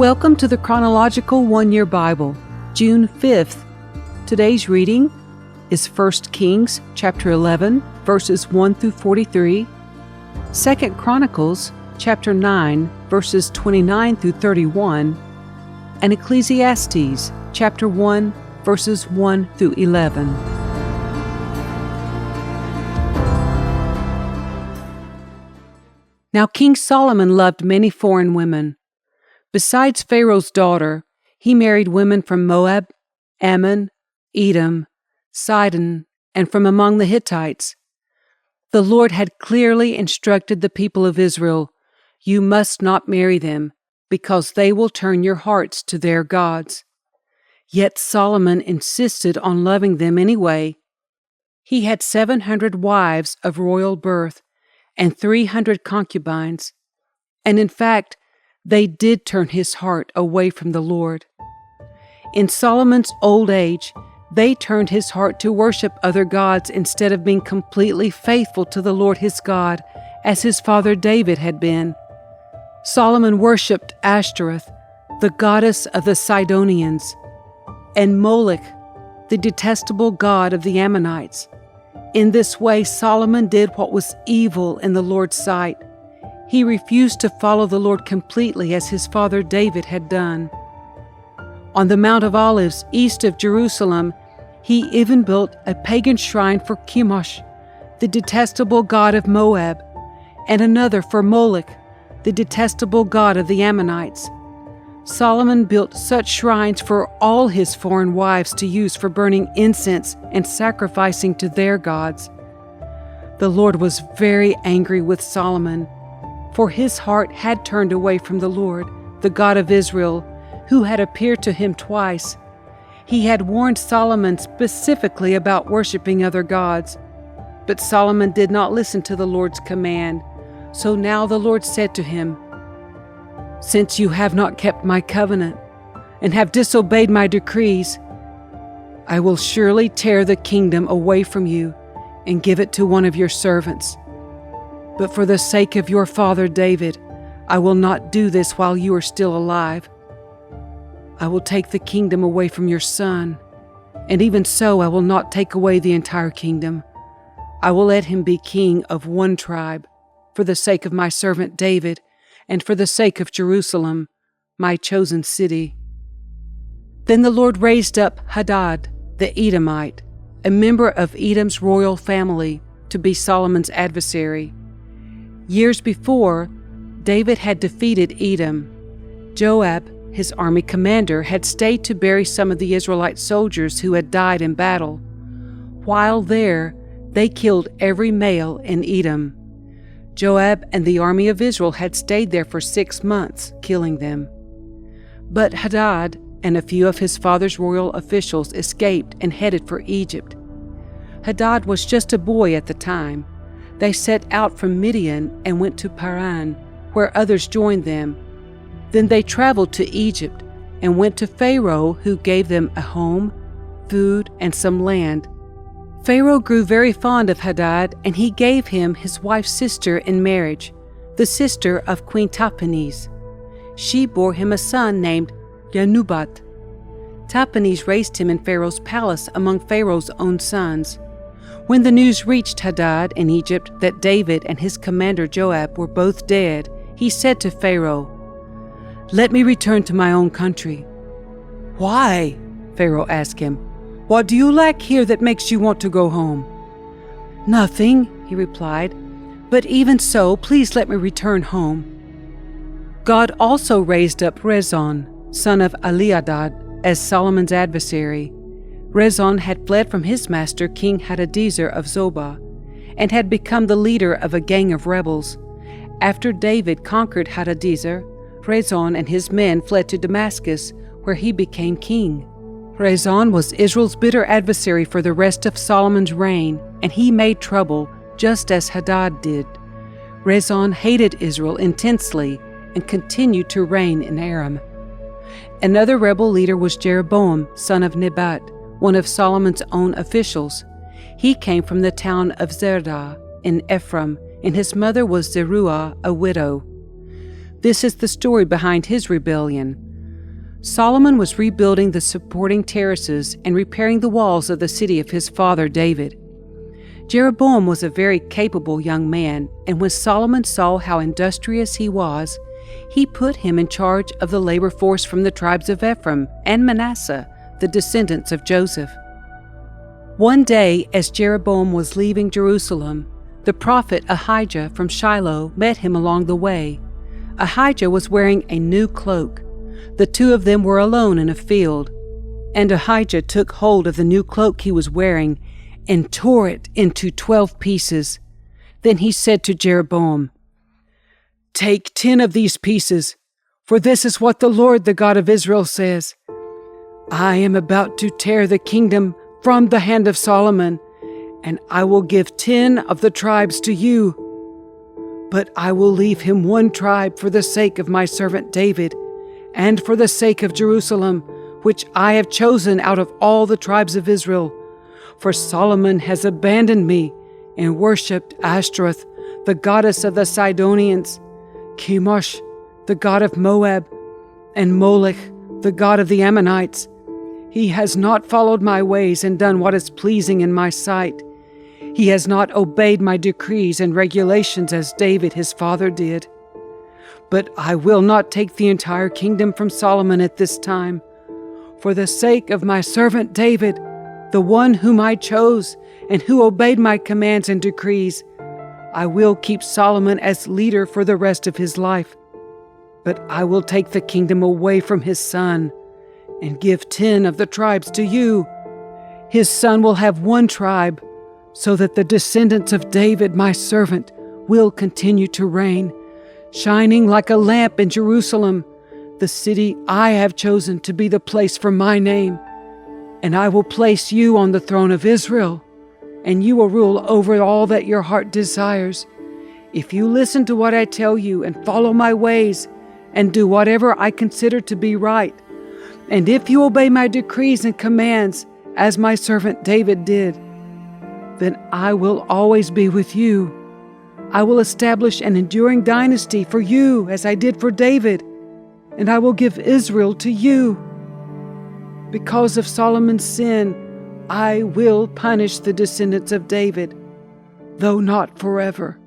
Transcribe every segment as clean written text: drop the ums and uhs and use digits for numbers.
Welcome to the Chronological One-Year Bible, June 5th. Today's reading is 1 Kings chapter 11, verses 1 through 43, 2 Chronicles chapter 9, verses 29 through 31, and Ecclesiastes chapter 1, verses 1 through 11. Now King Solomon loved many foreign women. Besides Pharaoh's daughter, he married women from Moab, Ammon, Edom, Sidon, and from among the Hittites. The Lord had clearly instructed the people of Israel, "You must not marry them, because they will turn your hearts to their gods." Yet Solomon insisted on loving them anyway. He had 700 wives of royal birth and 300 concubines, and in fact, they did turn his heart away from the Lord. In Solomon's old age, they turned his heart to worship other gods instead of being completely faithful to the Lord his God, as his father David had been. Solomon worshipped Ashtoreth, the goddess of the Sidonians, and Moloch, the detestable god of the Ammonites. In this way, Solomon did what was evil in the Lord's sight. He refused to follow the Lord completely as his father David had done. On the Mount of Olives, east of Jerusalem, he even built a pagan shrine for Chemosh, the detestable god of Moab, and another for Moloch, the detestable god of the Ammonites. Solomon built such shrines for all his foreign wives to use for burning incense and sacrificing to their gods. The Lord was very angry with Solomon, for his heart had turned away from the Lord, the God of Israel, who had appeared to him twice. He had warned Solomon specifically about worshiping other gods, but Solomon did not listen to the Lord's command. So now the Lord said to him, "Since you have not kept my covenant and have disobeyed my decrees, I will surely tear the kingdom away from you and give it to one of your servants. But for the sake of your father David, I will not do this while you are still alive. I will take the kingdom away from your son, and even so I will not take away the entire kingdom. I will let him be king of one tribe, for the sake of my servant David, and for the sake of Jerusalem, my chosen city." Then the Lord raised up Hadad, the Edomite, a member of Edom's royal family, to be Solomon's adversary. Years before, David had defeated Edom. Joab, his army commander, had stayed to bury some of the Israelite soldiers who had died in battle. While there, they killed every male in Edom. Joab and the army of Israel had stayed there for 6 months, killing them. But Hadad and a few of his father's royal officials escaped and headed for Egypt. Hadad was just a boy at the time. They set out from Midian and went to Paran, where others joined them. Then they traveled to Egypt and went to Pharaoh, who gave them a home, food, and some land. Pharaoh grew very fond of Hadad, and he gave him his wife's sister in marriage, the sister of Queen Tahpenes. She bore him a son named Genubat. Tahpenes raised him in Pharaoh's palace among Pharaoh's own sons. When the news reached Hadad in Egypt that David and his commander Joab were both dead, he said to Pharaoh, "Let me return to my own country." "Why?" Pharaoh asked him. "What do you lack here that makes you want to go home?" "Nothing," he replied, "but even so, please let me return home." God also raised up Rezon, son of Eliadad, as Solomon's adversary. Rezon had fled from his master, King Hadadezer of Zobah, and had become the leader of a gang of rebels. After David conquered Hadadezer, Rezon and his men fled to Damascus, where he became king. Rezon was Israel's bitter adversary for the rest of Solomon's reign, and he made trouble, just as Hadad did. Rezon hated Israel intensely and continued to reign in Aram. Another rebel leader was Jeroboam, son of Nebat, one of Solomon's own officials. He came from the town of Zerdah in Ephraim, and his mother was Zeruah, a widow. This is the story behind his rebellion. Solomon was rebuilding the supporting terraces and repairing the walls of the city of his father David. Jeroboam was a very capable young man, and when Solomon saw how industrious he was, he put him in charge of the labor force from the tribes of Ephraim and Manasseh, the descendants of Joseph. One day, as Jeroboam was leaving Jerusalem, the prophet Ahijah from Shiloh met him along the way. Ahijah was wearing a new cloak. The two of them were alone in a field, and Ahijah took hold of the new cloak he was wearing and tore it into 12 pieces. Then he said to Jeroboam, "Take 10 of these pieces, for this is what the Lord, the God of Israel, says. I am about to tear the kingdom from the hand of Solomon, and I will give 10 of the tribes to you. But I will leave him 1 tribe for the sake of my servant David, and for the sake of Jerusalem, which I have chosen out of all the tribes of Israel. For Solomon has abandoned me and worshipped Ashtoreth, the goddess of the Sidonians, Chemosh, the god of Moab, and Molech, the god of the Ammonites. He has not followed my ways and done what is pleasing in my sight. He has not obeyed my decrees and regulations as David his father did. But I will not take the entire kingdom from Solomon at this time. For the sake of my servant David, the one whom I chose and who obeyed my commands and decrees, I will keep Solomon as leader for the rest of his life. But I will take the kingdom away from his son and give 10 of the tribes to you. His son will have 1 tribe, so that the descendants of David, my servant, will continue to reign, shining like a lamp in Jerusalem, the city I have chosen to be the place for my name. And I will place you on the throne of Israel, and you will rule over all that your heart desires. If you listen to what I tell you and follow my ways and do whatever I consider to be right, and if you obey my decrees and commands as my servant David did, then I will always be with you. I will establish an enduring dynasty for you as I did for David, and I will give Israel to you. Because of Solomon's sin, I will punish the descendants of David, though not forever."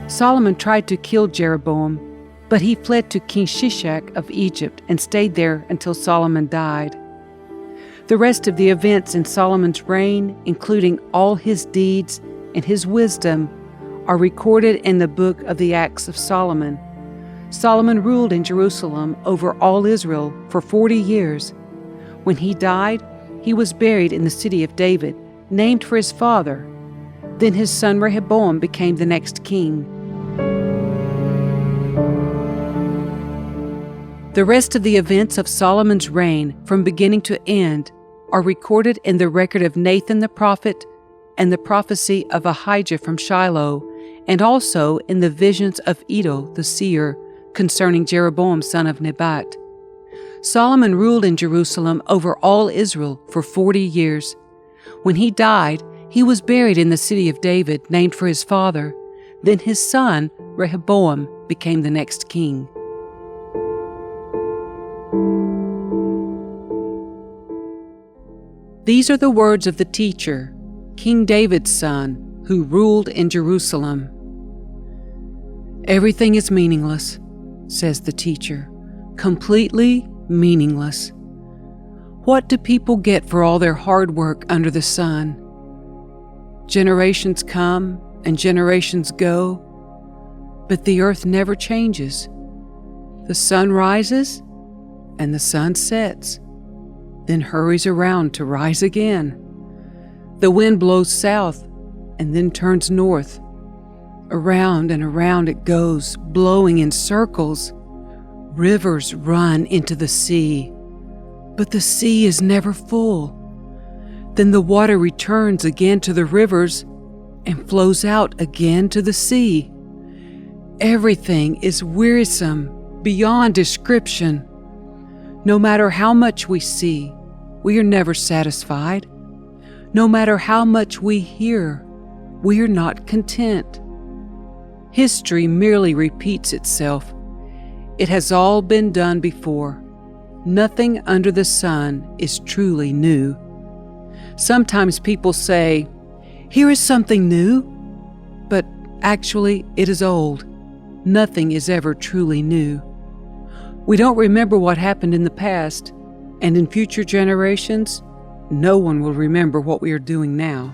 Solomon tried to kill Jeroboam, but he fled to King Shishak of Egypt and stayed there until Solomon died. The rest of the events in Solomon's reign, including all his deeds and his wisdom, are recorded in the book of the Acts of Solomon. Solomon ruled in Jerusalem over all Israel for 40 years. When he died, he was buried in the city of David, named for his father. Then his son Rehoboam became the next king. The rest of the events of Solomon's reign, from beginning to end, are recorded in the record of Nathan the prophet and the prophecy of Ahijah from Shiloh, and also in the visions of Iddo the seer concerning Jeroboam son of Nebat. Solomon ruled in Jerusalem over all Israel for 40 years. When he died, he was buried in the city of David, named for his father. Then his son, Rehoboam, became the next king. These are the words of the teacher, King David's son, who ruled in Jerusalem. "Everything is meaningless," says the teacher, "completely meaningless. What do people get for all their hard work under the sun? Generations come and generations go, but the earth never changes. The sun rises and the sun sets, then hurries around to rise again. The wind blows south and then turns north. Around and around it goes, blowing in circles. Rivers run into the sea, but the sea is never full. Then the water returns again to the rivers and flows out again to the sea. Everything is wearisome beyond description. No matter how much we see, we are never satisfied. No matter how much we hear, we are not content. History merely repeats itself. It has all been done before. Nothing under the sun is truly new. Sometimes people say, "Here is something new," but actually it is old. Nothing is ever truly new. We don't remember what happened in the past, and in future generations, no one will remember what we are doing now.